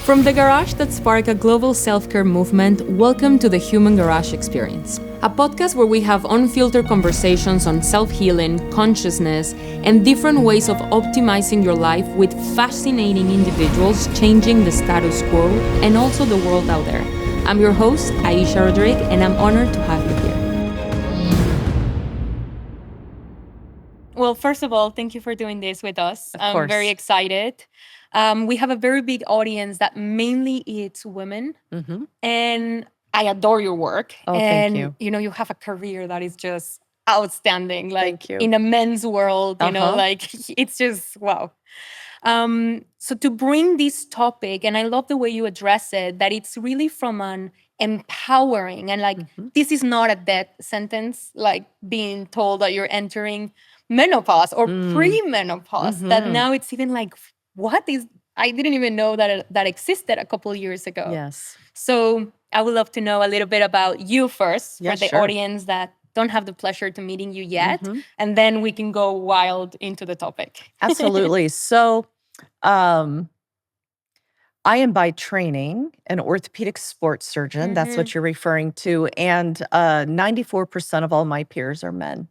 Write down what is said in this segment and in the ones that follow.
From the garage that sparked a global self-care movement, welcome to the Human Garage Experience, a podcast where we have unfiltered conversations on self-healing, consciousness, and different ways of optimizing your life with fascinating individuals changing the status quo and also the world out there. I'm your host, Aisha Rodrigue, and I'm honored to have you here. Well, first of all, thank you for doing this with us. I'm very excited. We have a very big audience that mainly it's women. Mm-hmm. And I adore your work. Thank you. You have a career that is just outstanding. Like in a men's world, it's just wow. So to bring this topic, and I love the way you address it, that it's really from an empowering and this is not a death sentence, like being told that you're entering menopause or pre-menopause, that now it's even like, I didn't even know that existed a couple of years ago. Yes. So I would love to know a little bit about you first for the audience that don't have the pleasure to meeting you yet. Mm-hmm. And then we can go wild into the topic. Absolutely. So I am by training an orthopedic sports surgeon. Mm-hmm. That's what you're referring to. And 94% of all my peers are men,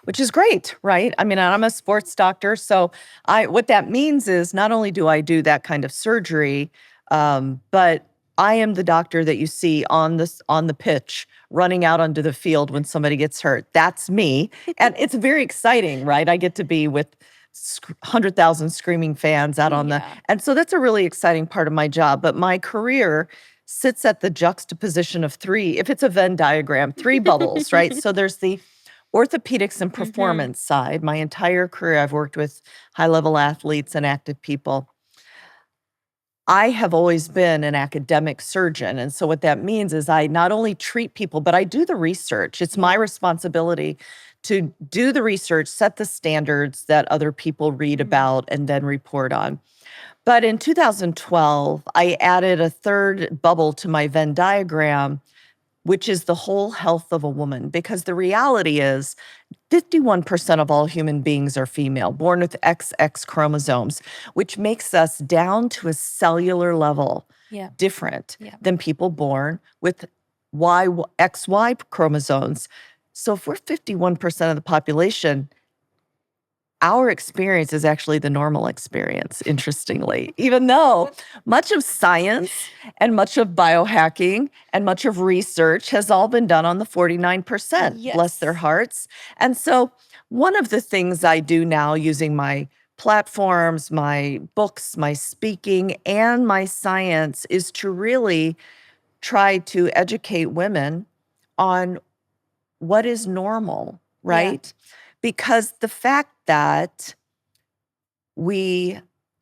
which is great, right? I mean, I'm a sports doctor. So what that means is not only do I do that kind of surgery, but I am the doctor that you see on the pitch running out onto the field when somebody gets hurt. That's me. And it's very exciting, right? I get to be with 100,000 screaming fans out on and so that's a really exciting part of my job. But my career sits at the juxtaposition of three, if it's a Venn diagram, three bubbles, right? So there's the orthopedics and performance side. My entire career, I've worked with high-level athletes and active people. I have always been an academic surgeon. And so what that means is I not only treat people, but I do the research. It's my responsibility to do the research, set the standards that other people read about and then report on. But in 2012, I added a third bubble to my Venn diagram, which is the whole health of a woman. Because the reality is 51% of all human beings are female, born with XX chromosomes, which makes us down to a cellular level different than people born with XY chromosomes. So if we're 51% of the population, our experience is actually the normal experience, interestingly, even though much of science and much of biohacking and much of research has all been done on the 49%, bless their hearts. And so one of the things I do now using my platforms, my books, my speaking, and my science is to really try to educate women on what is normal, right? Because the fact that we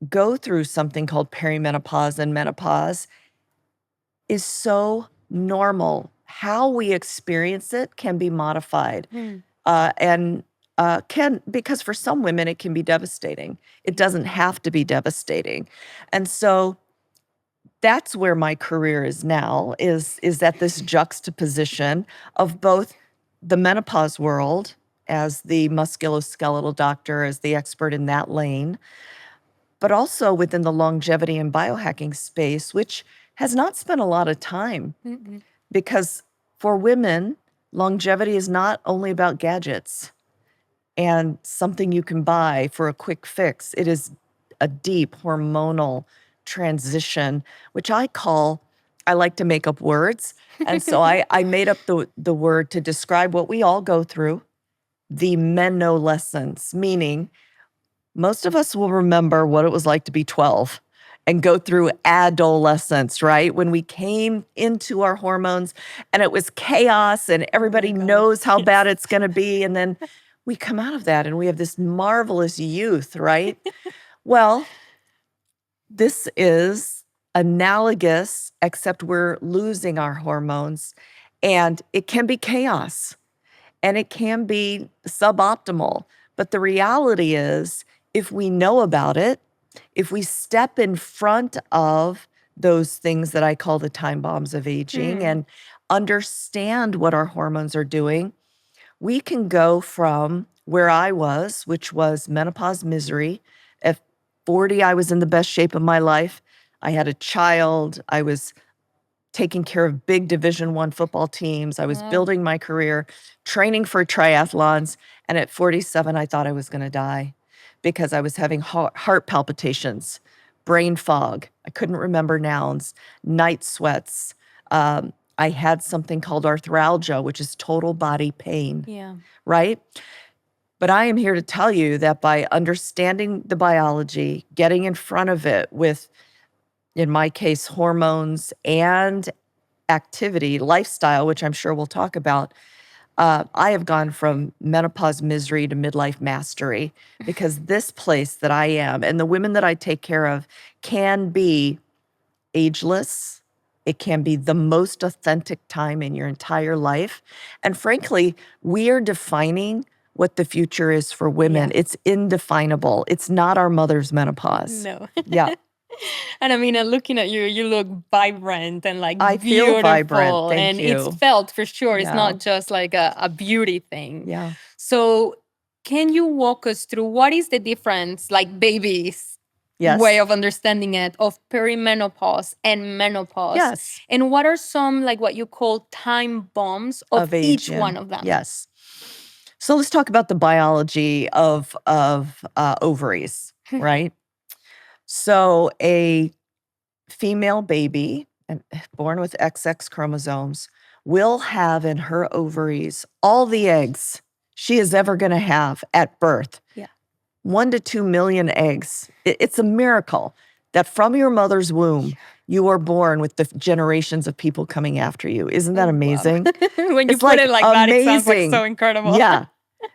go through something called perimenopause and menopause is so normal. How we experience it can be modified. Because for some women it can be devastating. It doesn't have to be devastating. And so that's where my career is now, is at this juxtaposition of both the menopause world as the musculoskeletal doctor, as the expert in that lane, but also within the longevity and biohacking space, which has not spent a lot of time. Because for women, longevity is not only about gadgets and something you can buy for a quick fix. It is a deep hormonal transition, which I like to make up words. And so I made up the word to describe what we all go through, the menolescence, meaning most of us will remember what it was like to be 12 and go through adolescence, right? When we came into our hormones and it was chaos and everybody knows how bad it's going to be. And then we come out of that and we have this marvelous youth, right? Well, this is analogous, except we're losing our hormones, and it can be chaos and it can be suboptimal. But the reality is, if we know about it, if we step in front of those things that I call the time bombs of aging and understand what our hormones are doing, we can go from where I was, which was menopause misery. At 40, I was in the best shape of my life. I had a child. I was taking care of big Division I football teams. I was building my career, training for triathlons. And at 47, I thought I was going to die because I was having heart palpitations, brain fog. I couldn't remember nouns, night sweats. I had something called arthralgia, which is total body pain. Yeah. Right? But I am here to tell you that by understanding the biology, getting in front of it with, in my case, hormones and activity, lifestyle, which I'm sure we'll talk about, I have gone from menopause misery to midlife mastery because this place that I am and the women that I take care of can be ageless. It can be the most authentic time in your entire life. And frankly, we are defining what the future is for women. Yeah. It's indefinable. It's not our mother's menopause. No. Yeah. And I mean, looking at you, you look vibrant and like I beautiful. feel vibrant. Thank and you. It's felt for sure. It's Yeah. not just like a beauty thing. Yeah. So can you walk us through what is the difference, like babies? Yes. Way of understanding it, of perimenopause and menopause. Yes. And what are some, like what you call time bombs of each aging. one of them? Yes. So let's talk about the biology of ovaries, right? So a female baby born with XX chromosomes will have in her ovaries all the eggs she is ever going to have at birth. Yeah. 1 to 2 million eggs. It's a miracle that from your mother's womb, you are born with the generations of people coming after you. Isn't that amazing? Wow. When you put it like that, it sounds like so incredible. Yeah.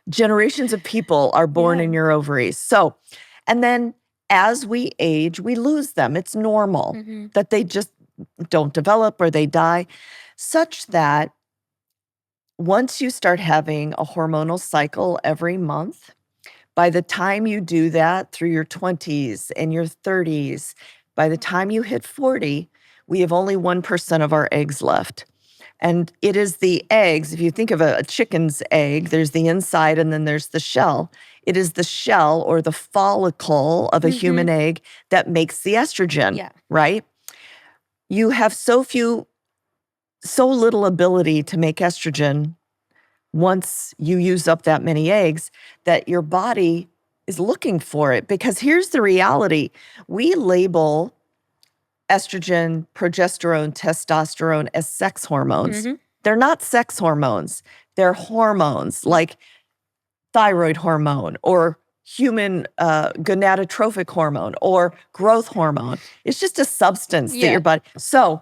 Generations of people are born in your ovaries. So, and then as we age, we lose them. It's normal that they just don't develop or they die, such that once you start having a hormonal cycle every month, by the time you do that through your 20s and your 30s, by the time you hit 40, we have only 1% of our eggs left. And it is the eggs, if you think of a chicken's egg, there's the inside and then there's the shell. It is the shell or the follicle of a human egg that makes the estrogen, right? You have so little ability to make estrogen once you use up that many eggs that your body is looking for it. Because here's the reality. We label estrogen, progesterone, testosterone as sex hormones. They're not sex hormones. They're hormones like thyroid hormone or human gonadotrophic hormone or growth hormone. It's just a substance that your body. So,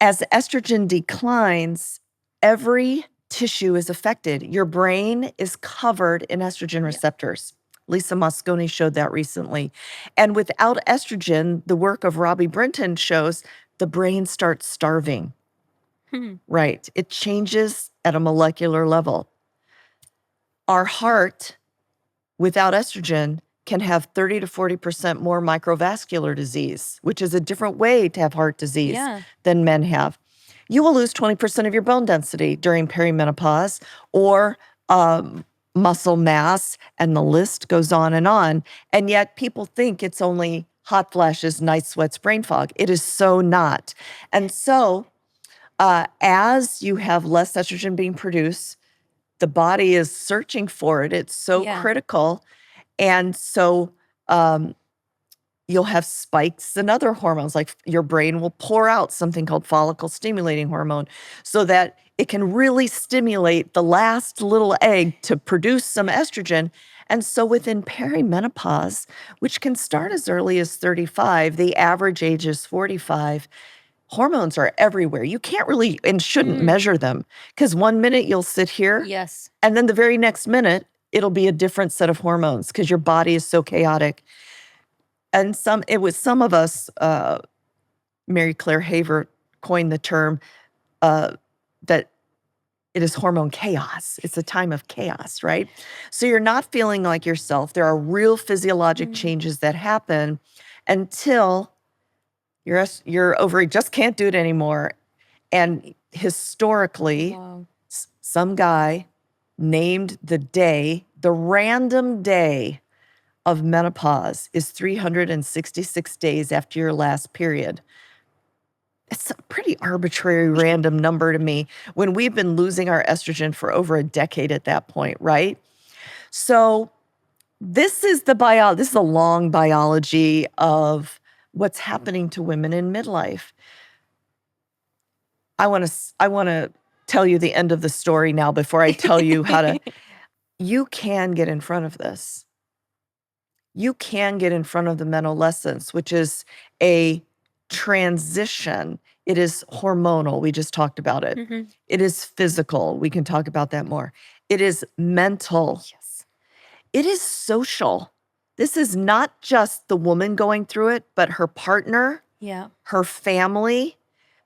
as estrogen declines, every tissue is affected. Your brain is covered in estrogen receptors. Lisa Mosconi showed that recently. And without estrogen, the work of Robbie Brinton shows the brain starts starving. Right. It changes at a molecular level. Our heart, without estrogen, can have 30 to 40% more microvascular disease, which is a different way to have heart disease than men have. You will lose 20% of your bone density during perimenopause or muscle mass, and the list goes on. And yet people think it's only hot flashes, night sweats, brain fog. It is so not. And so as you have less estrogen being produced, the body is searching for it. It's so critical. And so you'll have spikes in other hormones, like your brain will pour out something called follicle stimulating hormone so that it can really stimulate the last little egg to produce some estrogen. And so within perimenopause, which can start as early as 35, the average age is 45, hormones are everywhere. You can't really and shouldn't measure them because 1 minute you'll sit here. Yes. And then the very next minute, it'll be a different set of hormones because your body is so chaotic. And some of us, Mary Claire Haver coined the term that it is hormone chaos. It's a time of chaos, right? So you're not feeling like yourself. There are real physiologic changes that happen until your ovary just can't do it anymore. And historically, some guy named the day, the random day of menopause is 366 days after your last period. It's a pretty arbitrary, random number to me when we've been losing our estrogen for over a decade at that point, right? So this is the long biology of what's happening to women in midlife. I want to tell you the end of the story now before I tell you how to. You can get in front of this. You can get in front of the menopause, which is a transition. It is hormonal. We just talked about it. It is physical. We can talk about that more. It is mental. Yes. It is social. This is not just the woman going through it, but her partner, her family,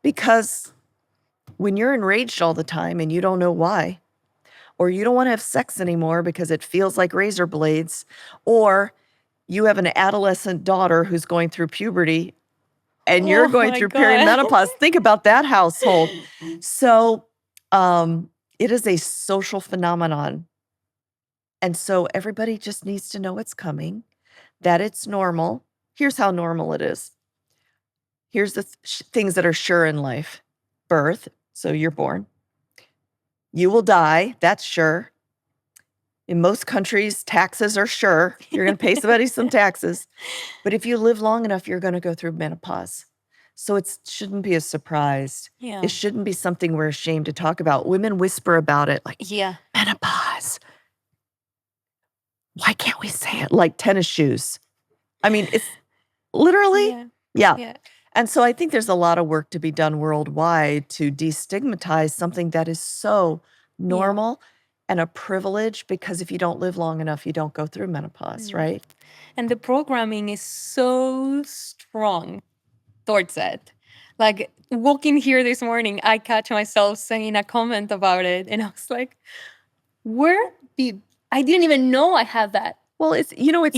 because when you're enraged all the time and you don't know why, or you don't want to have sex anymore because it feels like razor blades, or you have an adolescent daughter who's going through puberty and you're going through perimenopause. Think about that household. So it is a social phenomenon. And so everybody just needs to know it's coming, that it's normal. Here's how normal it is. Here's the things that are sure in life. Birth, so you're born. You will die, that's sure. In most countries, taxes are sure. You're going to pay somebody some taxes. But if you live long enough, you're going to go through menopause. So it shouldn't be a surprise. Yeah. It shouldn't be something we're ashamed to talk about. Women whisper about it like, menopause. Why can't we say it? Like tennis shoes. I mean, it's literally, yeah. And so I think there's a lot of work to be done worldwide to destigmatize something that is so normal and a privilege, because if you don't live long enough, you don't go through menopause, right? And the programming is so strong towards it. Like walking here this morning, I catch myself saying a comment about it, and I was like, I didn't even know I had that. Well, it's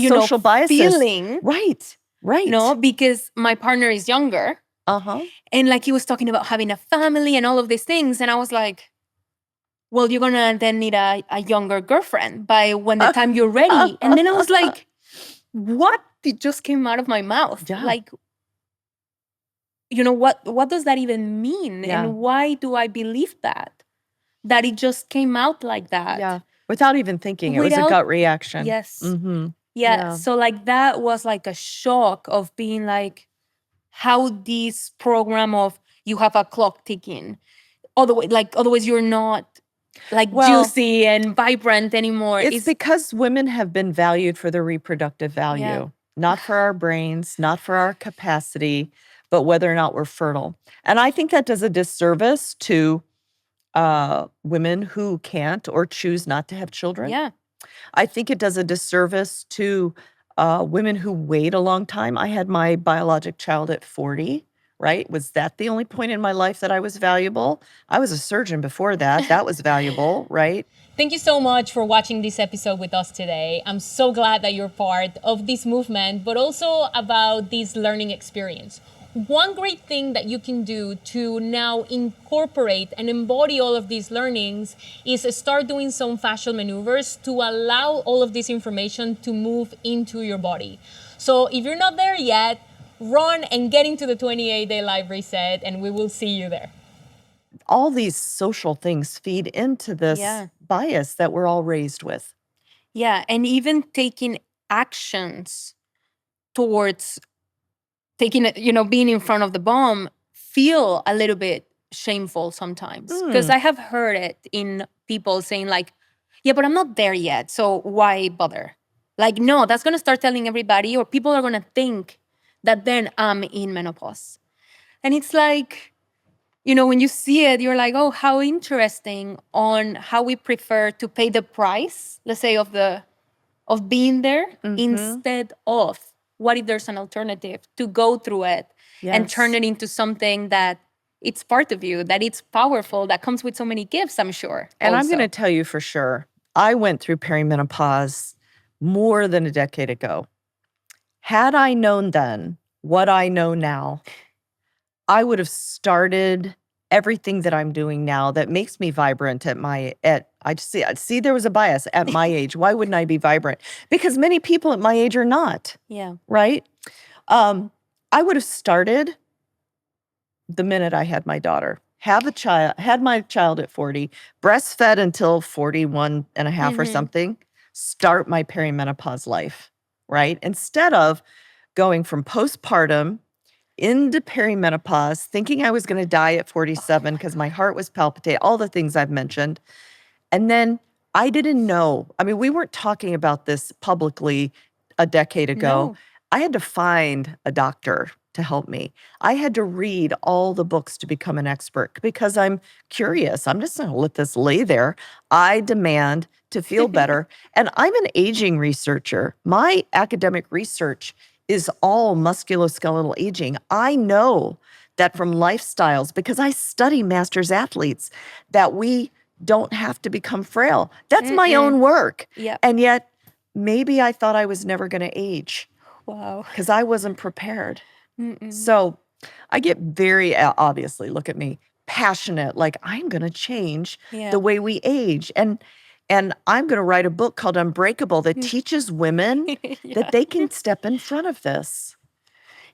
social biases. Feeling. Right. No, because my partner is younger. And like he was talking about having a family and all of these things. And I was like, well, you're going to then need a younger girlfriend by when the time you're ready. And then I was like, what? It just came out of my mouth. Yeah. Like, what does that even mean? Yeah. And why do I believe that? That it just came out like that. Yeah. Without even thinking. It was a gut reaction. Yes. Yeah. So like that was like a shock of being like, how this program of you have a clock ticking. Otherwise you're not juicy and vibrant anymore. It's because women have been valued for their reproductive value, not for our brains, not for our capacity, but whether or not we're fertile. And I think that does a disservice to women who can't or choose not to have children. Yeah. I think it does a disservice to women who wait a long time. I had my biologic child at 40, right? Was that the only point in my life that I was valuable? I was a surgeon before that. That was valuable, right? Thank you so much for watching this episode with us today. I'm so glad that you're part of this movement, but also about this learning experience. One great thing that you can do to now incorporate and embody all of these learnings is start doing some fascial maneuvers to allow all of this information to move into your body. So if you're not there yet, run and get into the 28-day live reset, and we will see you there. All these social things feed into this bias that we're all raised with. Yeah, and even taking actions towards taking it, being in front of the bomb feel a little bit shameful sometimes. Because I have heard it in people saying like, yeah, but I'm not there yet, so why bother? Like, no, that's going to start telling everybody, or people are going to think that then I'm in menopause. And it's like, when you see it, you're like, oh, how interesting on how we prefer to pay the price, let's say, of being there instead of what if there's an alternative to go through it and turn it into something that it's part of you, that it's powerful, that comes with so many gifts, I'm sure. And I'm going to tell you for sure, I went through perimenopause more than a decade ago. Had I known then what I know now, I would have started everything that I'm doing now that makes me vibrant I see there was a bias at my age. Why wouldn't I be vibrant? Because many people at my age are not. Yeah. Right? I would have started the minute I had my daughter. Had my child at 40, breastfed until 41 and a half or something, start my perimenopause life, right? Instead of going from postpartum into perimenopause, thinking I was going to die at 47 because my heart was palpitating, all the things I've mentioned. And then I didn't know. I mean, we weren't talking about this publicly a decade ago. No. I had to find a doctor to help me. I had to read all the books to become an expert because I'm curious. I'm just going to let this lay there. I demand to feel better. And I'm an aging researcher. My academic research is all musculoskeletal aging. I know that from lifestyles, because I study masters athletes, that we don't have to become frail. That's my own work. Yeah. And yet, maybe I thought I was never going to age. Wow. Because I wasn't prepared. So I get very, obviously, look at me, passionate, like I'm going to change the way we age. And I'm going to write a book called Unbreakable that teaches women that they can step in front of this.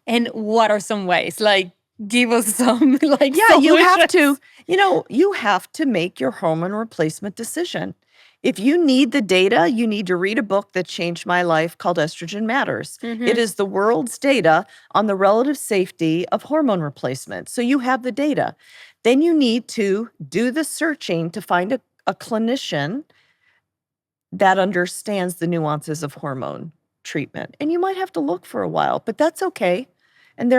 And what are some ways? Like, give us some solutions. You have to make your hormone replacement decision. If you need the data, you need to read a book that changed my life called Estrogen Matters. It is the world's data on the relative safety of hormone replacement. So you have the data. Then you need to do the searching to find a clinician that understands the nuances of hormone treatment. And you might have to look for a while, but that's okay. And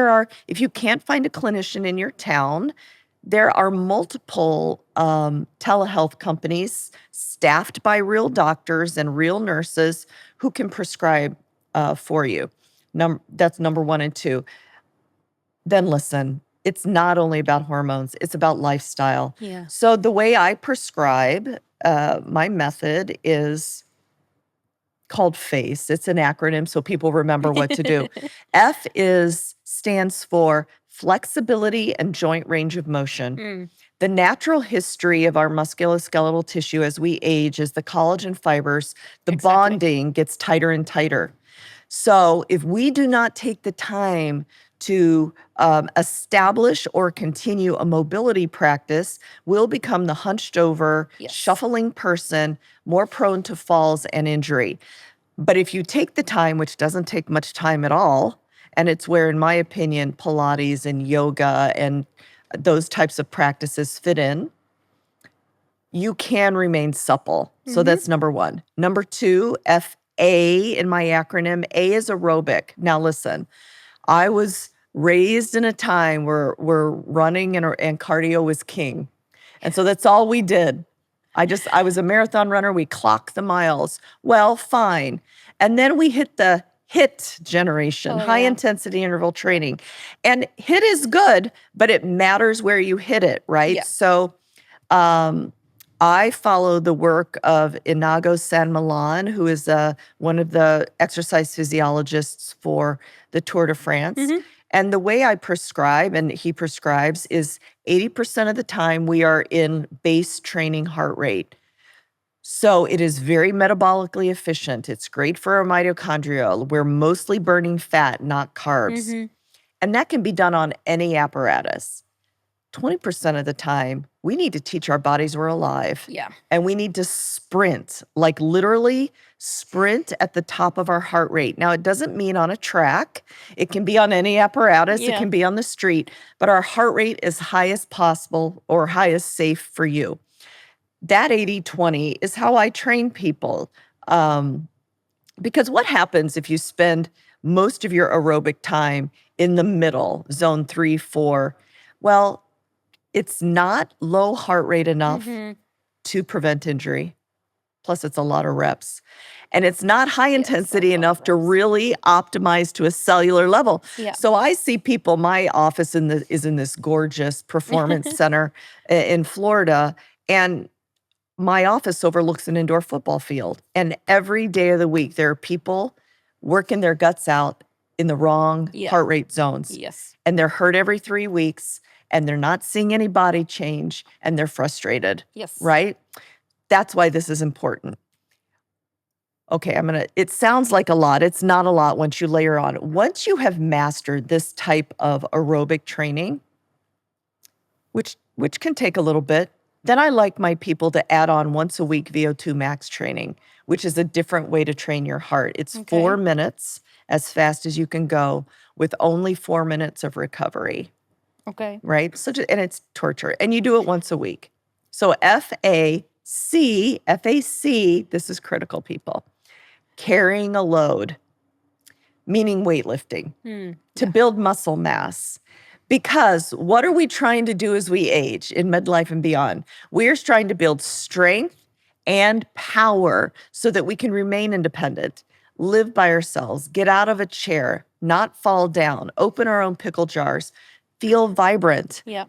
if you can't find a clinician in your town, there are multiple telehealth companies staffed by real doctors and real nurses who can prescribe for you. That's number 1 and 2. Then listen, it's not only about hormones, it's about lifestyle. Yeah. So the way I prescribe, my method is called FACE. It's an acronym so people remember what to do. F stands for flexibility and joint range of motion. The natural history of our musculoskeletal tissue as we age is the collagen fibers, the bonding gets tighter and tighter. So if we do not take the time to establish or continue a mobility practice, we'll become the hunched over, shuffling person, more prone to falls and injury. But if you take the time, which doesn't take much time at all, and it's where, in my opinion, Pilates and yoga and those types of practices fit in, you can remain supple. So that's number 1. Number 2, FA in my acronym, A is aerobic. Now listen, I was raised in a time where running and cardio was king. And so that's all we did. I was a marathon runner. We clocked the miles. Well, fine. And then we hit the HIIT generation, high intensity interval training. And HIIT is good, but it matters where you hit it, right? Yeah. So I follow the work of Inago San Milan, who is one of the exercise physiologists for the Tour de France. And the way I prescribe, and he prescribes, is 80% of the time we are in base training heart rate. So it is very metabolically efficient. It's great for our mitochondria. We're mostly burning fat, not carbs. And that can be done on any apparatus. 20% of the time, we need to teach our bodies we're alive. Yeah. And we need to sprint, like literally sprint at the top of our heart rate. Now, it doesn't mean on a track. It can be on any apparatus. It can be on the street. But our heart rate is highest possible or highest safe for you. That 80-20 is how I train people. Because what happens if you spend most of your aerobic time in the middle, zone 3, 4? Well, it's not low heart rate enough to prevent injury. Plus, it's a lot of reps. And it's not high intensity enough to really optimize to a cellular level. Yeah. So I see people, my office is in this gorgeous performance center in Florida. And my office overlooks an indoor football field. And every day of the week, there are people working their guts out in the wrong heart rate zones. Yes. And they're hurt every 3 weeks. and they're not seeing any body change and they're frustrated. Yes. Right? That's why this is important. Okay, it sounds like a lot. It's not a lot once you layer on. Once you have mastered this type of aerobic training, which can take a little bit, then I like my people to add on once a week VO2 max training, which is a different way to train your heart. It's 4 minutes as fast as you can go with only 4 minutes of recovery. Okay. Right? And it's torture. And you do it once a week. So FAC, this is critical, people. Carrying a load, meaning weightlifting, to build muscle mass. Because what are we trying to do as we age in midlife and beyond? We're trying to build strength and power so that we can remain independent, live by ourselves, get out of a chair, not fall down, open our own pickle jars, feel vibrant. Yeah.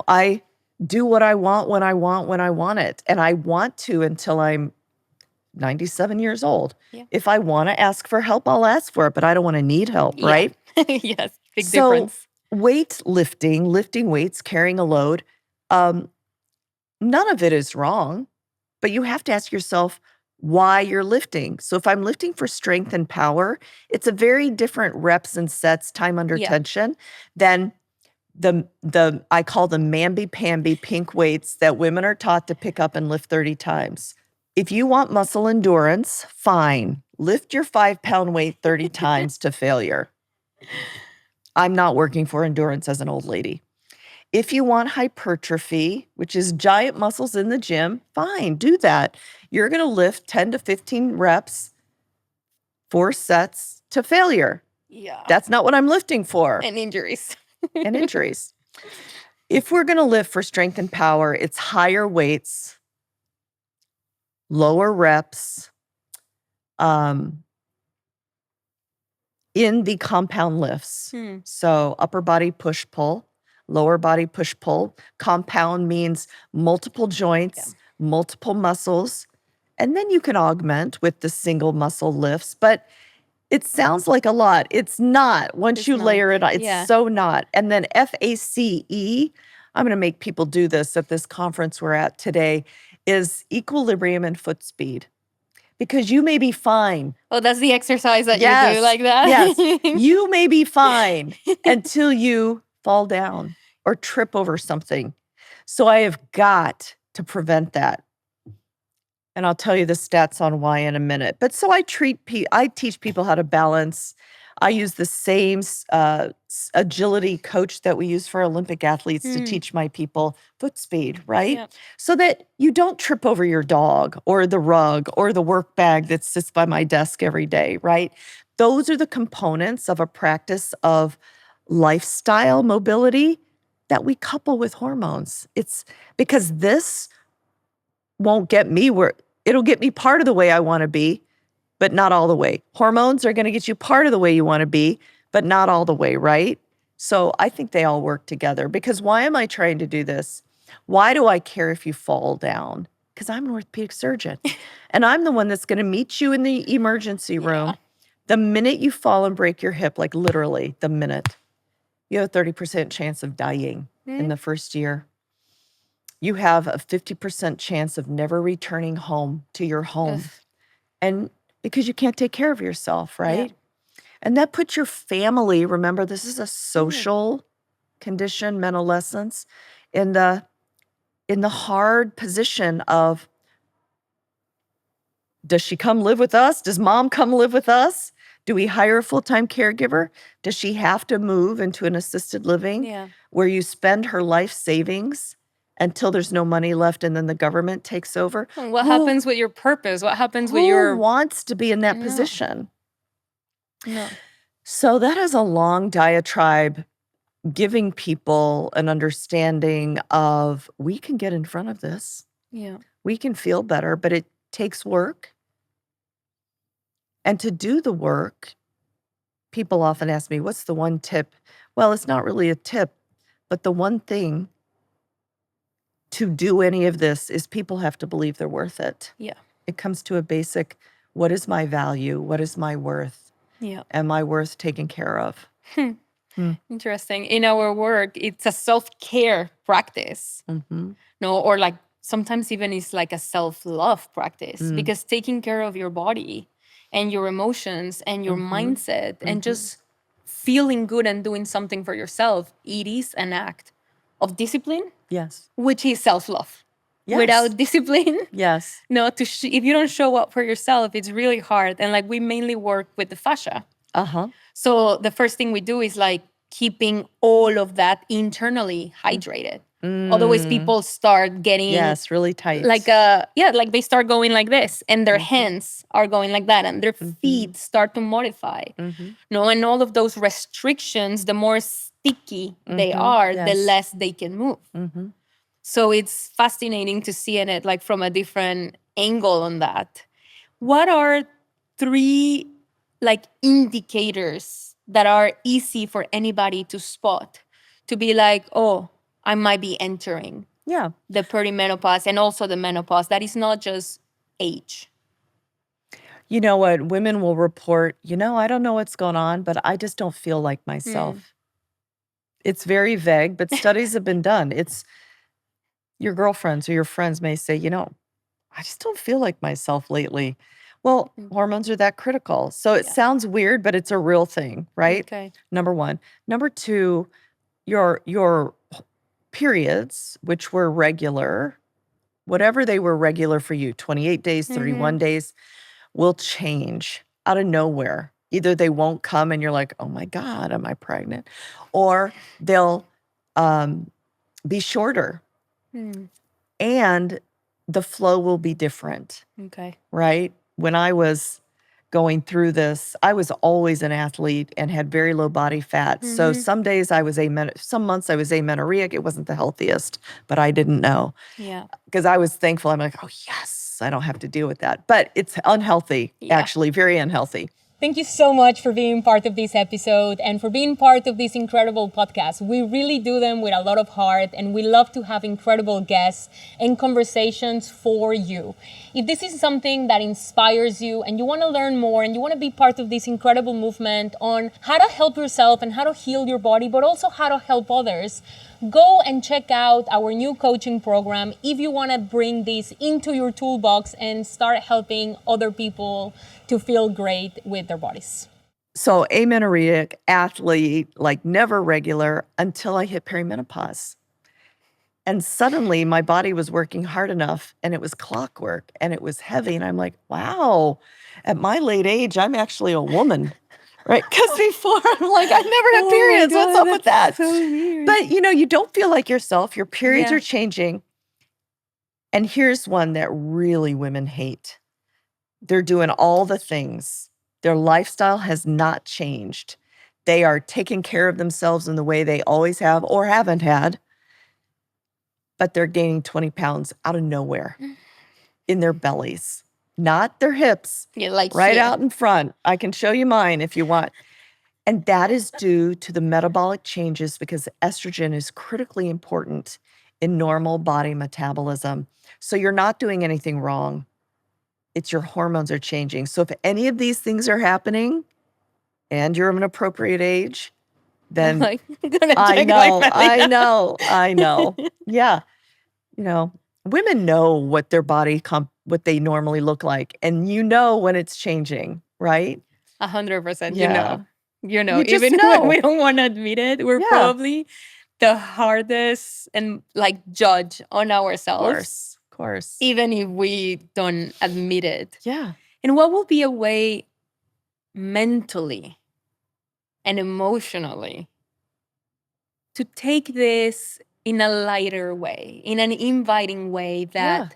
I do what I want when I want it. And I want to until I'm 97 years old. Yeah. If I want to ask for help, I'll ask for it, but I don't want to need help, right? Yes, big difference. Weightlifting, lifting weights, carrying a load, none of it is wrong, but you have to ask yourself why you're lifting. So if I'm lifting for strength and power, it's a very different reps and sets, time under tension, than the I call them mamby-pamby pink weights that women are taught to pick up and lift 30 times. If you want muscle endurance, fine. Lift your 5-pound weight 30 times to failure. I'm not working for endurance as an old lady. If you want hypertrophy, which is giant muscles in the gym, fine, do that. You're going to lift 10 to 15 reps, 4 sets to failure. Yeah. That's not what I'm lifting for. And injuries. If we're going to lift for strength and power, it's higher weights, lower reps, in the compound lifts. So upper body push-pull, lower body push-pull. Compound means multiple joints, multiple muscles. And then you can augment with the single muscle lifts. But it sounds like a lot. It's not. Once you layer it on, it's so not. And then FACE, I'm going to make people do this at this conference we're at today, is equilibrium and foot speed. Because you may be fine. Oh, that's the exercise that you do like that? Yes. You may be fine until you fall down or trip over something. So I have got to prevent that. And I'll tell you the stats on why in a minute. But so I teach people how to balance. I use the same agility coach that we use for Olympic athletes to teach my people foot speed, right? Yep. So that you don't trip over your dog or the rug or the work bag that sits by my desk every day, right? Those are the components of a practice of lifestyle mobility that we couple with hormones. It's because this won't get me where it'll get me part of the way I want to be, but not all the way. Hormones are going to get you part of the way you want to be, but not all the way, right? So I think they all work together. Because why am I trying to do this? Why do I care if you fall down? Because I'm an orthopedic surgeon. And I'm the one that's going to meet you in the emergency room. The minute you fall and break your hip, like literally the minute, you have a 30% chance of dying in the first year. You have a 50% chance of never returning home to your home. And because you can't take care of yourself, right? Yeah. And that puts your family, remember, this is a social condition, mentalescence, in the hard position of, does she come live with us? Does mom come live with us? Do we hire a full-time caregiver? Does she have to move into an assisted living where you spend her life savings until there's no money left and then the government takes over? What happens with your purpose? What happens with your... Who wants to be in that position? No. So that is a long diatribe giving people an understanding of, we can get in front of this. Yeah. We can feel better, but it takes work. And to do the work, people often ask me, what's the one tip? Well, it's not really a tip, but the one thing to do any of this is people have to believe they're worth it. Yeah. It comes to a basic, what is my value? What is my worth? Yeah. Am I worth taking care of? Interesting. In our work, it's a self-care practice. No, or like sometimes even it's like a self-love practice because taking care of your body and your emotions and your mindset and just feeling good and doing something for yourself, it is an act of discipline, Yes. which is self-love. Yes. Without discipline, Yes. no, if you don't show up for yourself, it's really hard. And like we mainly work with the fascia. So the first thing we do is like keeping all of that internally hydrated. Otherwise, people start getting really tight. like like they start going like this, and their hands are going like that, and their feet start to modify. No, and all of those restrictions, the more sticky they are, the less they can move. So it's fascinating to see it like from a different angle on that. What are 3 like indicators that are easy for anybody to spot, to be like, oh, I might be entering the perimenopause and also the menopause? That is not just age. You know what? Women will report, I don't know what's going on, but I just don't feel like myself. It's very vague, but studies have been done. It's your girlfriends or your friends may say, I just don't feel like myself lately. Well, hormones are that critical. So it sounds weird, but it's a real thing, right? Okay. Number 1. Number 2, your periods, which were regular, whatever they were regular for you, 28 days, 31 days, will change out of nowhere. Either they won't come and you're like, oh my God, am I pregnant? Or they'll be shorter. And the flow will be different. Okay. Right? When I was going through this, I was always an athlete and had very low body fat. So some days some months I was amenorrheic. It wasn't the healthiest, but I didn't know. Yeah. Because I was thankful. I'm like, oh yes, I don't have to deal with that. But it's unhealthy, actually, very unhealthy. Thank you so much for being part of this episode and for being part of this incredible podcast. We really do them with a lot of heart, and we love to have incredible guests and conversations for you. If this is something that inspires you and you want to learn more and you want to be part of this incredible movement on how to help yourself and how to heal your body, but also how to help others, go and check out our new coaching program if you want to bring this into your toolbox and start helping other people to feel great with their bodies. So amenorrheic, athlete, like never regular until I hit perimenopause. And suddenly my body was working hard enough and it was clockwork and it was heavy. And I'm like, wow, at my late age, I'm actually a woman. Right? Because before I'm like, I've never had periods. God, what's up with that? So weird. But you don't feel like yourself. Your periods are changing. And here's one that really women hate. They're doing all the things. Their lifestyle has not changed. They are taking care of themselves in the way they always have or haven't had. But they're gaining 20 pounds out of nowhere in their bellies. Not their hips, like right here. out in front. I can show you mine if you want. And that is due to the metabolic changes because estrogen is critically important in normal body metabolism. So you're not doing anything wrong. It's your hormones are changing. So if any of these things are happening and you're of an appropriate age, then Like, I know. Yeah. Women know what their body what they normally look like, and when it's changing, right? 100%. Yeah. You know, You just even know. when we don't want to admit it, we're probably the hardest and like judge on ourselves. Of course. Even if we don't admit it. Yeah. And what will be a way mentally and emotionally to take this in a lighter way, in an inviting way that,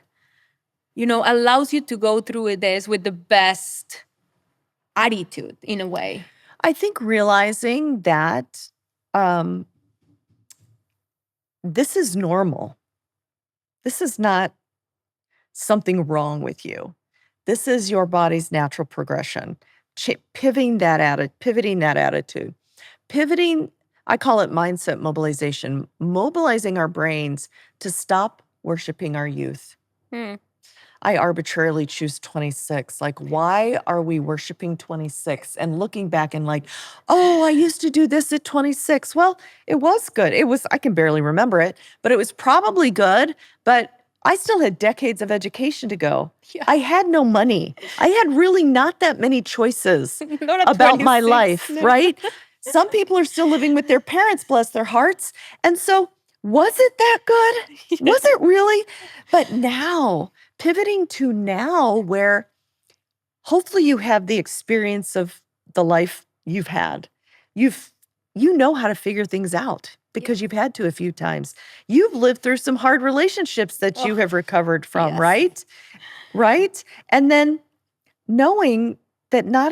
allows you to go through this with the best attitude in a way? I think realizing that this is normal. This is not something wrong with you. This is your body's natural progression. Pivoting that attitude. I call it mindset mobilization, mobilizing our brains to stop worshiping our youth. I arbitrarily choose 26. Like, why are we worshiping 26 and looking back and like, oh, I used to do this at 26. Well, it was good. I can barely remember it, but it was probably good. But I still had decades of education to go. Yeah. I had no money. I had really not that many choices Not at about my 26, life, no. right? Some people are still living with their parents, bless their hearts. And so, was it that good? Was it really? But now, pivoting to now, where hopefully you have the experience of the life you've had. You know how to figure things out because you've had to a few times. You've lived through some hard relationships that you have recovered from, yes. right? Right? And then knowing that not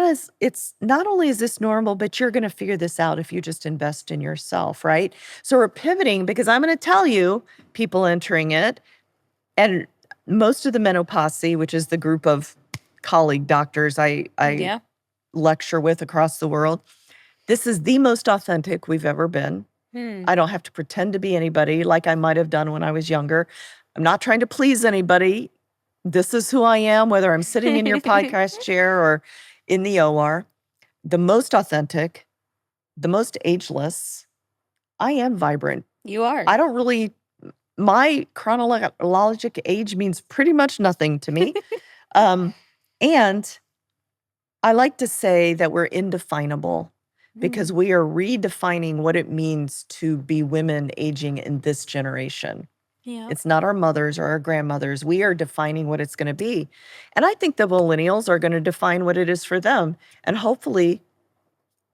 only is this normal, but you're going to figure this out if you just invest in yourself, right? So we're pivoting because I'm going to tell you, people entering it, and most of the menopause, which is the group of colleague doctors I lecture with across the world, this is the most authentic we've ever been. I don't have to pretend to be anybody like I might have done when I was younger. I'm not trying to please anybody. This is who I am, whether I'm sitting in your podcast chair or in the OR. The most authentic, the most ageless. I am vibrant. You are. I don't really, my chronologic age means pretty much nothing to me. And I like to say that we're indefinable because we are redefining what it means to be women aging in this generation. Yeah. It's not our mothers or our grandmothers. We are defining what it's going to be. And I think the millennials are going to define what it is for them. And hopefully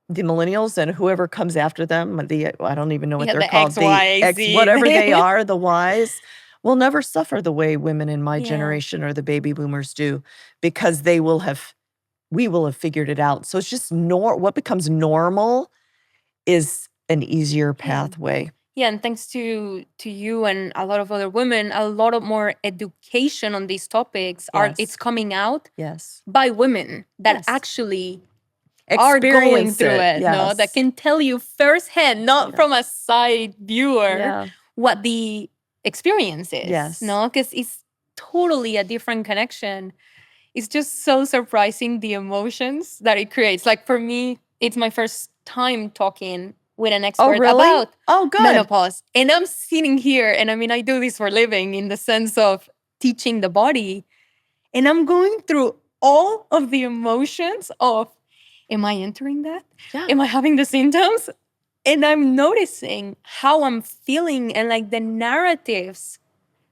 the millennials and whoever comes after them, I don't even know what they're called, the X, whatever they are, the Ys, will never suffer the way women in my generation or the baby boomers do, because we will have figured it out. So it's just what becomes normal is an easier pathway. Yeah, and thanks to you and a lot of other women, a lot of more education on these topics it's coming out by women that actually are going through it, no? That can tell you firsthand, not from a side viewer, what the experience is, no? Because it's totally a different connection. It's just so surprising, the emotions that it creates. Like for me, it's my first time talking with an expert about menopause. And I'm sitting here, and I mean, I do this for a living in the sense of teaching the body. And I'm going through all of the emotions of, am I entering that? Yeah. Am I having the symptoms? And I'm noticing how I'm feeling and like the narratives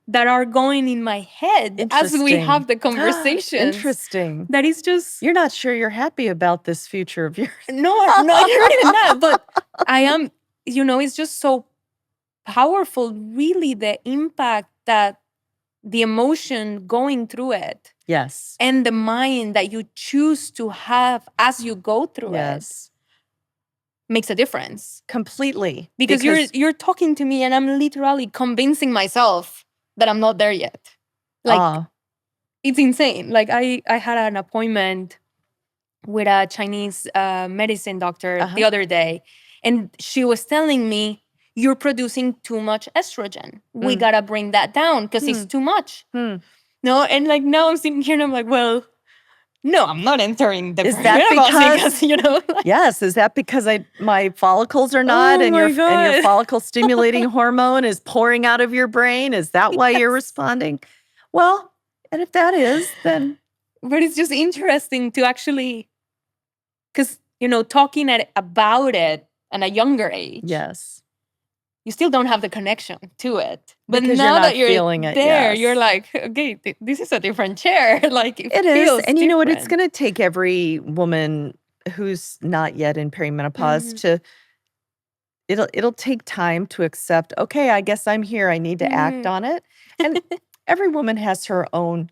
that are going in my head as we have the conversation. Interesting. That is just... You're not sure you're happy about this future of yours. No, you're really not. But I am, it's just so powerful, really, the impact that the emotion going through it. Yes. And the mind that you choose to have as you go through it makes a difference. Completely. Because you're talking to me and I'm literally convincing myself that I'm not there yet. Like, it's insane. Like, I had an appointment with a Chinese medicine doctor the other day, and she was telling me, you're producing too much estrogen. We got to bring that down because it's too much. No, and like now I'm sitting here and I'm like, well, no, I'm not entering the menopause because, yes, is that because my follicles are not, and your follicle stimulating hormone is pouring out of your brain? Is that why you're responding? Well, and if that is, then... But it's just interesting to actually, because, talking about it at a younger age. Yes. You still don't have the connection to it. But because now that you're feeling it, there, you're like, okay, this is a different chair. Like, it is. And you know what? It's going to take every woman who's not yet in perimenopause to... It'll take time to accept, okay, I guess I'm here. I need to act on it. And every woman has her own...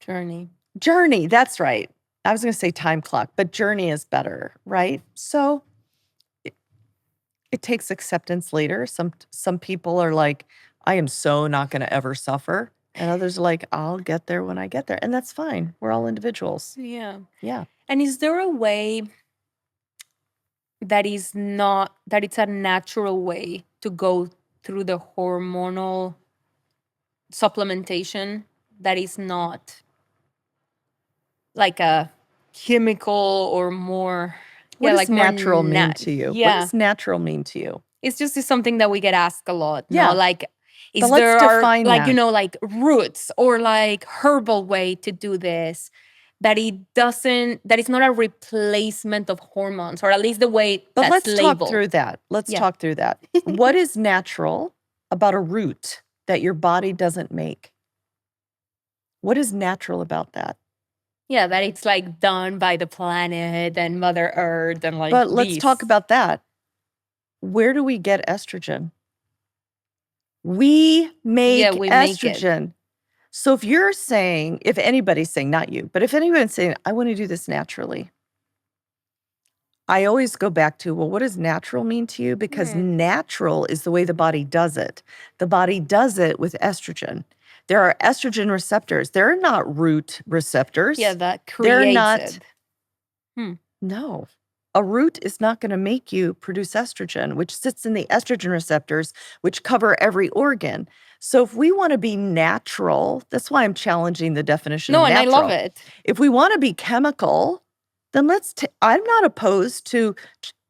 Journey, that's right. I was going to say time clock, but journey is better, right? So... It takes acceptance later. Some people are like, I am so not going to ever suffer. And others are like, I'll get there when I get there. And that's fine. We're all individuals. Yeah. Yeah. And is there a way that it's a natural way to go through the hormonal supplementation that is not like a chemical or more. What does like more natural mean to you? What Yeah. does natural mean to you? It's just something that we get asked a lot. Yeah. No? Like, is But let's there are define like, that. like roots or like herbal way to do this that it's not a replacement of hormones, or at least the way But that's let's labeled. talk through that. Let's Yeah. talk through that. What is natural about a root that your body doesn't make? What is natural about that? Yeah, that it's like done by the planet and Mother Earth and like. But let's talk about that. Where do we get estrogen? We make we make it. estrogen. So if you're saying, if anybody's saying, not you, but if anyone's saying, I want to do this naturally, I always go back to, well, what does natural mean to you? Because natural is the way the body does it. The body does it with estrogen. There are estrogen receptors. They're not root receptors. Yeah, that creates They're not. it. No. A root is not going to make you produce estrogen, which sits in the estrogen receptors, which cover every organ. So if we want to be natural, that's why I'm challenging the definition of natural. And I love it. If we want to be chemical, then I'm not opposed to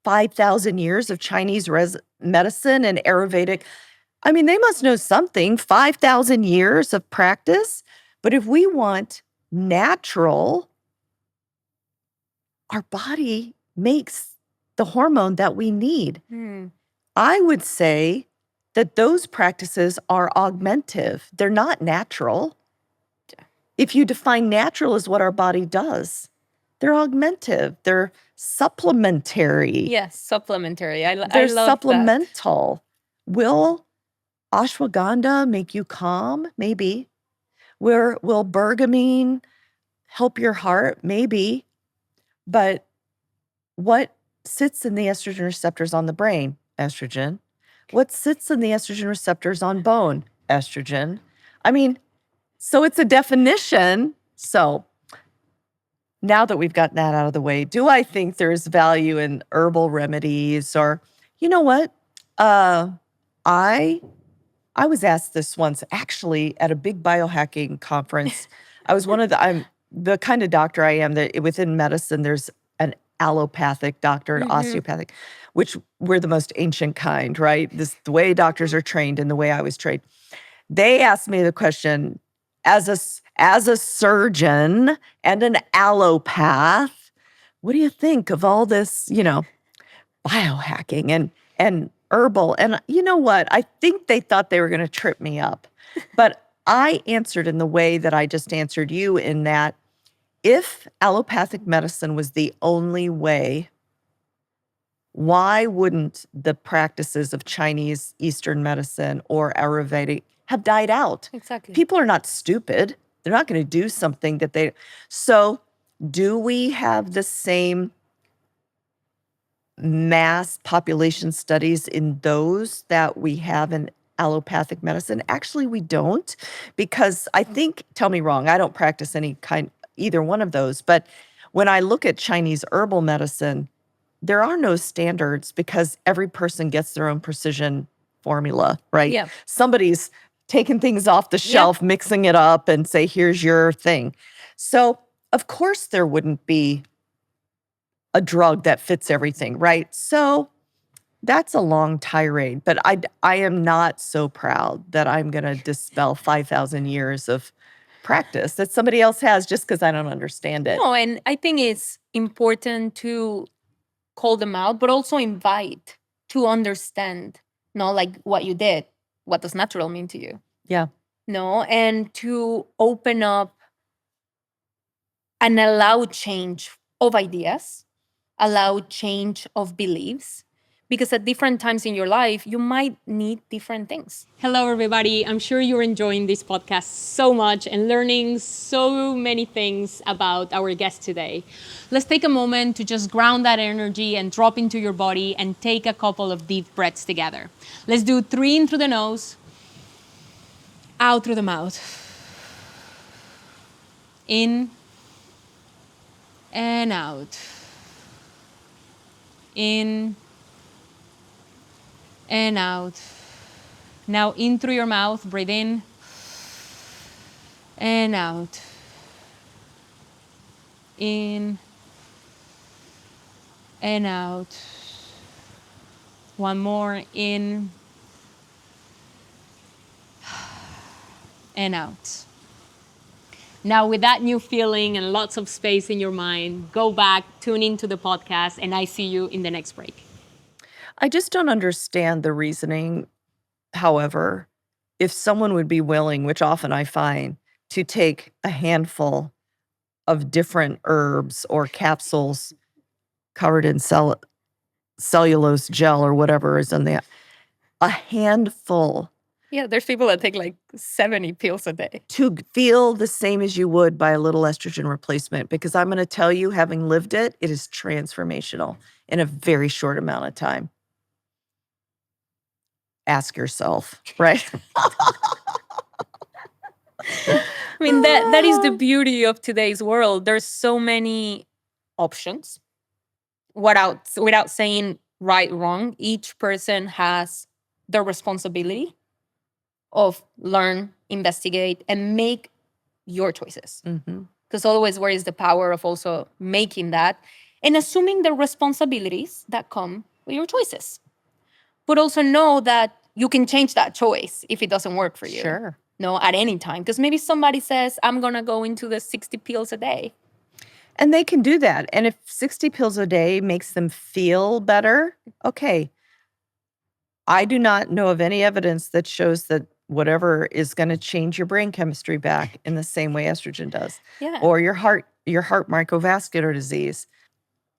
5,000 years of Chinese medicine and Ayurvedic. I mean, they must know something, 5,000 years of practice. But if we want natural, our body makes the hormone that we need. I would say that those practices are augmentative. They're not natural. If you define natural as what our body does, they're augmentative. They're supplementary. Yes, supplementary. They're supplemental. Will ashwagandha make you calm? Maybe. Will bergamine help your heart? Maybe. But what sits in the estrogen receptors on the brain? Estrogen. What sits in the estrogen receptors on bone? Estrogen. I mean, so it's a definition. So now that we've gotten that out of the way, do I think there's value in herbal remedies? Or, you know what? I was asked this once, actually, at a big biohacking conference. I'm the kind of doctor I am that within medicine, there's an allopathic doctor, an osteopathic, which we're the most ancient kind, right? The way doctors are trained and the way I was trained. They asked me the question, as a surgeon and an allopath, what do you think of all this, biohacking and herbal? And you know what? I think they thought they were going to trip me up. But I answered in the way that I just answered you, in that if allopathic medicine was the only way, why wouldn't the practices of Chinese Eastern medicine or Ayurvedic have died out? Exactly. People are not stupid. They're not going to do something that they... So do we have the same mass population studies in those that we have in allopathic medicine? Actually, we don't, because I think, tell me wrong, I don't practice either one of those. But when I look at Chinese herbal medicine, there are no standards, because every person gets their own precision formula, right? Yeah. Somebody's taking things off the shelf, mixing it up and say, here's your thing. So of course there wouldn't be a drug that fits everything, right? So that's a long tirade, but I am not so proud that I'm going to dispel 5,000 years of practice that somebody else has just because I don't understand it. No, and I think it's important to call them out, but also invite to understand, like what you did. What does natural mean to you? Yeah. No, and to open up and allow change of ideas, allow change of beliefs, because at different times in your life, you might need different things. Hello, everybody. I'm sure you're enjoying this podcast so much and learning so many things about our guest today. Let's take a moment to just ground that energy and drop into your body and take a couple of deep breaths together. Let's do 3 in through the nose, out through the mouth. In and out. In and out. Now in through your mouth, breathe in. And out. In and out. One more. In and out. Now, with that new feeling and lots of space in your mind, go back, tune into the podcast, and I see you in the next break. I just don't understand the reasoning. However, if someone would be willing, which often I find, to take a handful of different herbs or capsules covered in cellulose gel or whatever is in there, a handful. Yeah, there's people that take like 70 pills a day. To feel the same as you would by a little estrogen replacement, because I'm going to tell you, having lived it, it is transformational in a very short amount of time. Ask yourself, right? I mean, that is the beauty of today's world. There's so many options. Without saying right, wrong, each person has the responsibility of learn, investigate, and make your choices. Because always where is the power of also making that and assuming the responsibilities that come with your choices. But also know that you can change that choice if it doesn't work for you. Sure. No, at any time. Because maybe somebody says, I'm going to go into the 60 pills a day. And they can do that. And if 60 pills a day makes them feel better, okay. I do not know of any evidence that shows that whatever is going to change your brain chemistry back in the same way estrogen does. Yeah. Or your heart microvascular disease.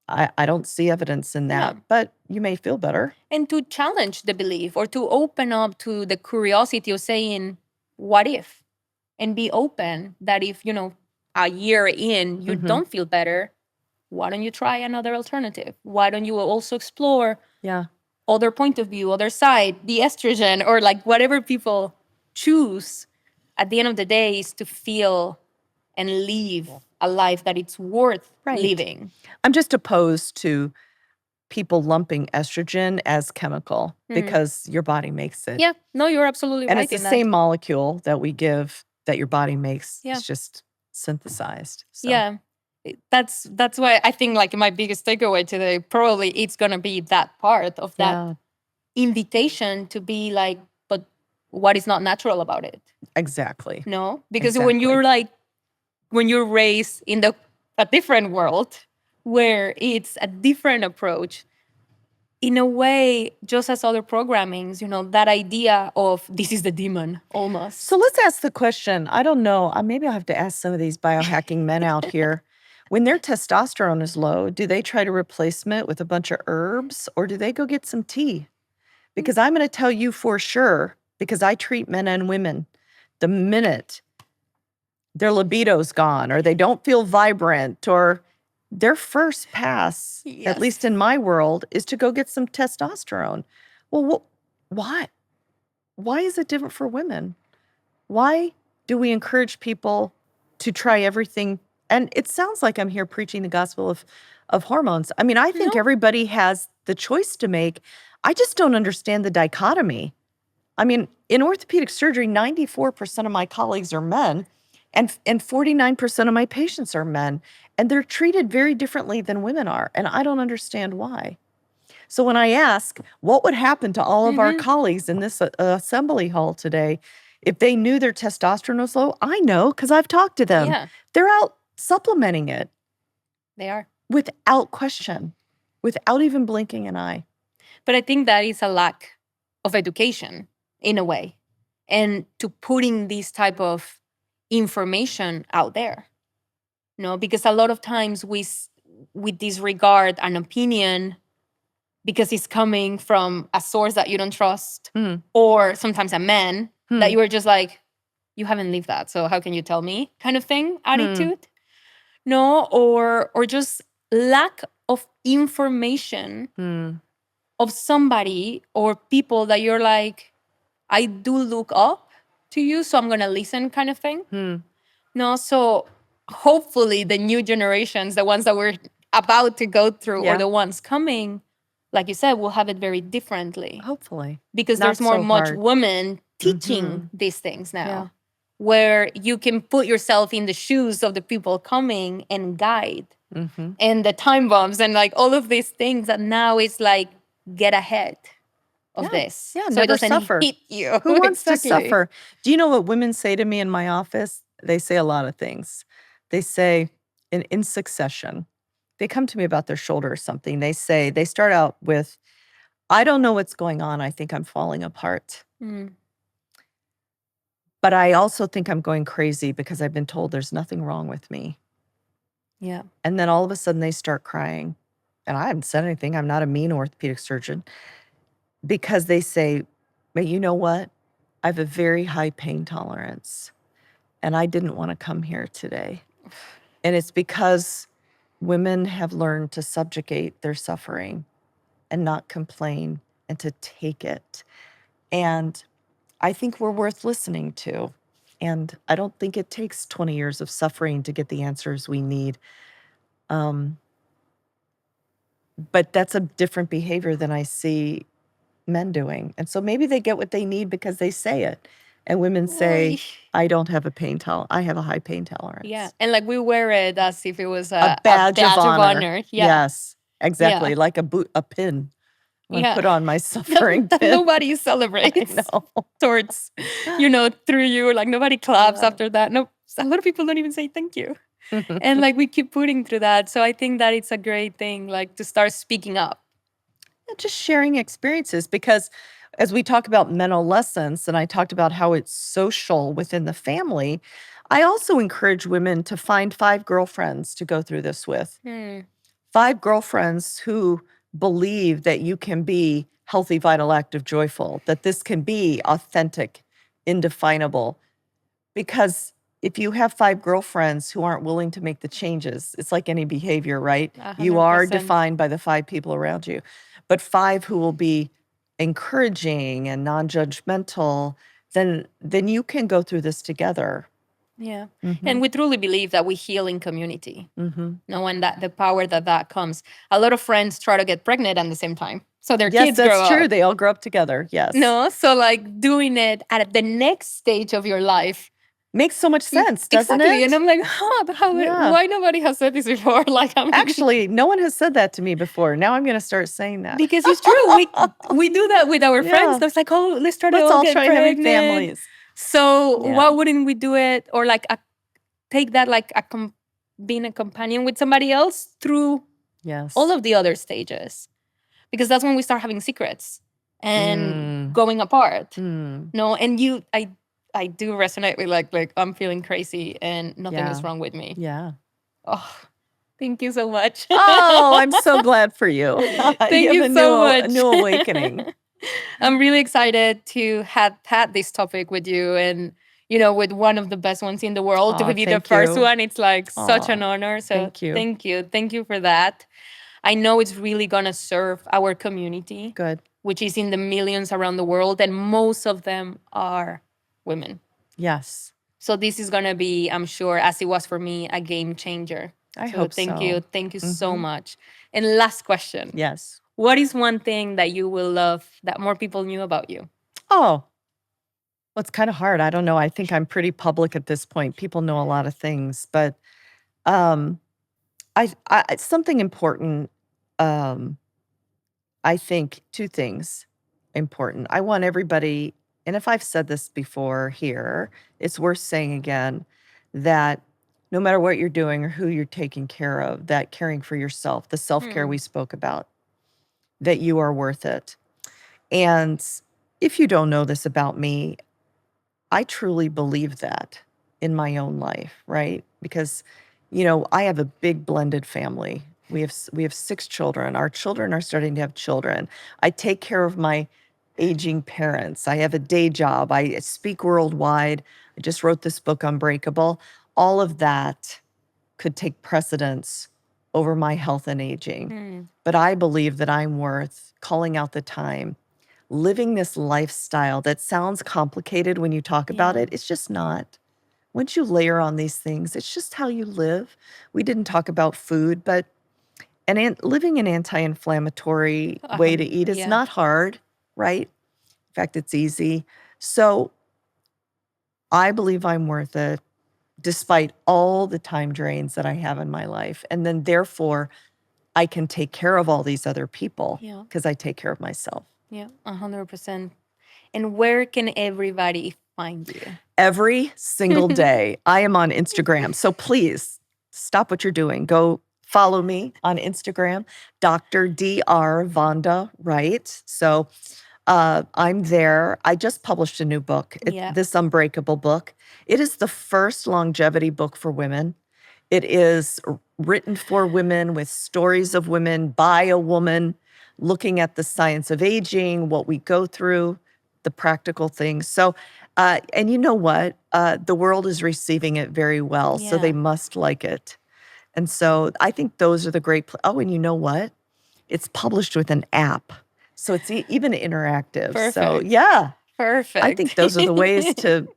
I don't see evidence in that, but you may feel better. And to challenge the belief or to open up to the curiosity of saying, what if? And be open that if, a year in, you don't feel better, why don't you try another alternative? Why don't you also explore other point of view, other side, the estrogen, or like whatever people choose at the end of the day is to feel and live a life that it's worth living. I'm just opposed to people lumping estrogen as chemical because your body makes it. Yeah, no, you're absolutely right. And it's the same molecule that we give that your body makes. Yeah. It's just synthesized. So. Yeah, that's why I think like my biggest takeaway today, probably it's going to be that part of that invitation to be like, but what is not natural about it? Exactly. No, because when you're raised in a different world where it's a different approach, in a way, just as other programmings, that idea of this is the demon almost. So let's ask the question. I don't know. Maybe I'll have to ask some of these biohacking men out here. When their testosterone is low, do they try to replace it with a bunch of herbs or do they go get some tea? Because I'm going to tell you for sure, because I treat men and women, the minute their libido's gone or they don't feel vibrant or their first pass, at least in my world, is to go get some testosterone. Well, why? Why is it different for women? Why do we encourage people to try everything? And it sounds like I'm here preaching the gospel of hormones. I mean, I think everybody has the choice to make. I just don't understand the dichotomy. I mean, in orthopedic surgery, 94% of my colleagues are men. And 49% of my patients are men, and they're treated very differently than women are, and I don't understand why. So when I ask, what would happen to all of our colleagues in this assembly hall today if they knew their testosterone was low? I know because I've talked to them. Yeah. They're out supplementing it. They are. Without question, without even blinking an eye. But I think that is a lack of education in a way, and to putting these type of information out there, because a lot of times we disregard an opinion because it's coming from a source that you don't trust, or sometimes a man that you are just like, you haven't lived that, so how can you tell me, kind of thing, attitude. No, or just lack of information of somebody or people that you're like, I do look up to you, so I'm going to listen, kind of thing. No, so hopefully the new generations, the ones that we're about to go through or the ones coming, like you said, will have it very differently. Hopefully. Because Not there's so much hard. women teaching these things now. where you can put yourself in the shoes of the people coming and guide, and the time bombs and like all of these things that now is like get ahead of this. Yeah, So it never doesn't suffer. hit you. Who wants to Exactly. suffer? Do you know what women say to me in my office? They say a lot of things. They say in succession, they come to me about their shoulder or something. They start out with, I don't know what's going on. I think I'm falling apart. But I also think I'm going crazy because I've been told there's nothing wrong with me. Yeah. And then all of a sudden they start crying. And I haven't said anything. I'm not a mean orthopedic surgeon. Because they say, but you know what? I have a very high pain tolerance. And I didn't want to come here today. And it's because women have learned to subjugate their suffering and not complain and to take it. And I think we're worth listening to. And I don't think it takes 20 years of suffering to get the answers we need. But that's a different behavior than I see men doing. And so maybe they get what they need because they say it. And women say, I don't have a pain tolerance. I have a high pain tolerance. Yeah. And like we wear it as if it was A badge of honor. Yeah. Yes, exactly. Yeah. Like a pin. I Yeah. put on my suffering that pin. nobody celebrates towards, through you. Like nobody claps after that. No, a lot of people don't even say thank you. And like we keep putting through that. So I think that it's a great thing, like to start speaking up. Just sharing experiences, because as we talk about menolescence, and I talked about how it's social within the family, I also encourage women to find 5 girlfriends to go through this with. 5 girlfriends who believe that you can be healthy, vital, active, joyful, that this can be authentic, indefinable. Because if you have 5 girlfriends who aren't willing to make the changes, it's like any behavior, right? 100%. You are defined by the 5 people around you. But 5 who will be encouraging and non-judgmental, then you can go through this together. Yeah. And we truly believe that we heal in community, knowing that the power that comes. A lot of friends try to get pregnant at the same time. So their kids grow up. Yes, that's true. They all grow up together. Yes. No, so like doing it at the next stage of your life makes so much sense, doesn't exactly. it? And I'm like, why nobody has said this before? Like, actually, no one has said that to me before. Now I'm going to start saying that. Because it's true. We do that with our friends. It's like, oh, let's try to all get try pregnant. having families. So why wouldn't we do it, or like take that like being a companion with somebody else through all of the other stages? Because that's when we start having secrets and going apart. No, and I do resonate with like I'm feeling crazy and nothing is wrong with me. Yeah. Oh, thank you so much. Oh, I'm so glad for you. Thank you so much. A new awakening. I'm really excited to have had this topic with you, and with one of the best ones in the world. To be the first one, it's like such an honor. So thank you for that. I know it's really gonna serve our community. Good. Which is in the millions around the world, and most of them are women. Yes. So this is gonna be, I'm sure, as it was for me, a game changer. I hope so. Thank you so much. And last question. Yes. What is one thing that you will love that more people knew about you? Oh, well, it's kind of hard. I don't know. I think I'm pretty public at this point. People know a lot of things, but it's something important. I think 2 things important. I want everybody, and if I've said this before here, it's worth saying again, that no matter what you're doing or who you're taking care of, that caring for yourself, the self-care we spoke about, that you are worth it. And if you don't know this about me, I truly believe that in my own life, right? Because, I have a big blended family. We have 6 children. Our children are starting to have children. I take care of my aging parents. I have a day job. I speak worldwide. I just wrote this book, Unbreakable. All of that could take precedence over my health and aging. But I believe that I'm worth calling out the time, living this lifestyle that sounds complicated when you talk about it. It's just not. Once you layer on these things, it's just how you live. We didn't talk about food, but living an anti-inflammatory way to eat is not hard, right? In fact, it's easy. So I believe I'm worth it despite all the time drains that I have in my life. And then therefore, I can take care of all these other people because I take care of myself. Yeah, 100%. And where can everybody find you? Every single day. I am on Instagram. So please stop what you're doing. Go follow me on Instagram, Dr. Dr. Vonda Wright. So I'm there. I just published a new book, This Unbreakable book. It is the first longevity book for women. It is written for women with stories of women by a woman, looking at the science of aging, what we go through, the practical things. So, and you know what? The world is receiving it very well, so they must like it. And so I think those are the great. Oh, and you know what? It's published with an app. So it's even interactive. Perfect. So yeah. Perfect. I think those are the ways to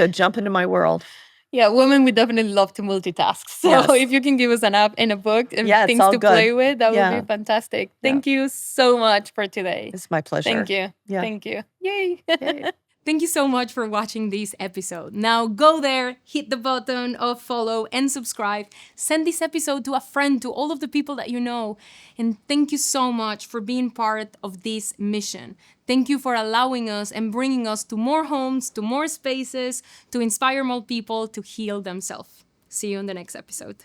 jump into my world. Yeah, women would definitely love to multitask. So if you can give us an app and a book and things to play with, that would be fantastic. Thank you so much for today. It's my pleasure. Thank you. Yeah. Thank you. Yay. Yay. Thank you so much for watching this episode. Now go there, hit the button of follow and subscribe. Send this episode to a friend, to all of the people that you know. And thank you so much for being part of this mission. Thank you for allowing us and bringing us to more homes, to more spaces, to inspire more people to heal themselves. See you in the next episode.